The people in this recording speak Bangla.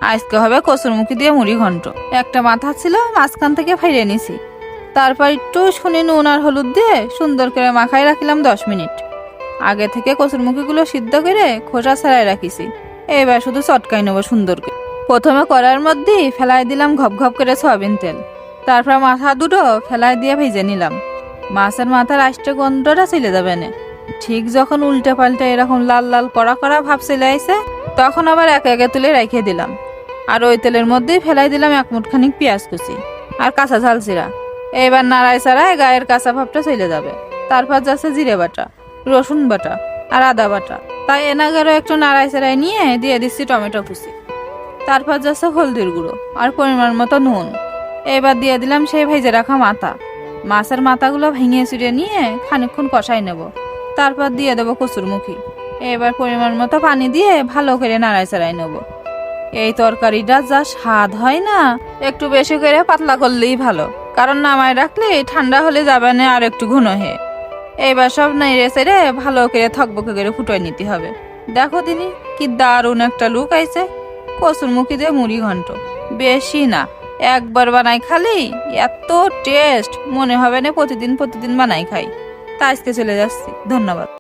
আজকে হবে কচুরমুখী দিয়ে মুড়ি ঘন্ট। একটা মাথা ছিল, মাঝখান থেকে ফাইড়ে নিছি। তারপর একটু শুনে নুন আর হলুদ দিয়ে সুন্দর করে মাখাই রাখিলাম 10 মিনিট। আগে থেকে কচুরমুখীগুলো সিদ্ধ করে খোসা ছাড়াই রাখিছি। এবার শুধু চটকাই নেবো সুন্দর করে। প্রথমে কড়াইয়ের মধ্যে ফেলাই দিলাম ঘপ ঘপ করে সয়াবিন তেল। তারপর মাথা দুটো ফেলাই দিয়ে ভেজে নিলাম। মাছের মাথার আষ্টে গন্ধটা চলে যাবে না। ঠিক যখন উল্টে পাল্টে এরকম লাল লাল কড়া কড়া ভাব চলে আইছে, তখন আবার একে একে তুলে রেখে দিলাম। আর ওই তেলের মধ্যেই ফেলাই দিলাম 1 মুঠখানি পেঁয়াজ কুচি আর কাঁচা ঝাল জিরা। এবার নাড়ায় ছাড়ায় গায়ের কাঁচা ভাবটা চলে যাবে। তারপর যাচ্ছে জিরে বাটা, রসুন বাটা আর আদা বাটা। তাই এনাগারও একটু নাড়ায় ছাড়াই নিয়ে দিয়ে দিচ্ছি টমেটো কুচি। তারপর যাচ্ছে হলদির গুঁড়ো আর পরিমাণ মতো নুন। এবার দিয়ে দিলাম সেই ভেজে রাখা মাথা। মাছের মাথাগুলো ভেঙে চুড়ে নিয়ে খানিকক্ষণ কষাই নেব। তারপর দিয়ে দেবো কচুরমুখী। এবার পরিমাণ মতো পানি দিয়ে ভালো করে নাড়ায় চাড়াই নেব। এই তরকারিটা যা স্বাদ হয় না, একটু বেশি করে পাতলা করলেই ভালো, কারণ নামায় রাখলে ঠান্ডা হলে যাবে না আর একটু ঘন হয়ে। এইবার সব নেড়ে চেড়ে ভালো করে থকবকে করে ফুটোয় নিতে হবে। দেখো তিনি কি দারুণ একটা লুক আইছে। কচুরমুখী দিয়ে মুড়ি ঘন্ট বেশি না, একবার বানাই খালি এত টেস্ট মনে হবে না প্রতিদিন প্রতিদিন বানাই খাই। তা আজকে চলে যাচ্ছি, ধন্যবাদ।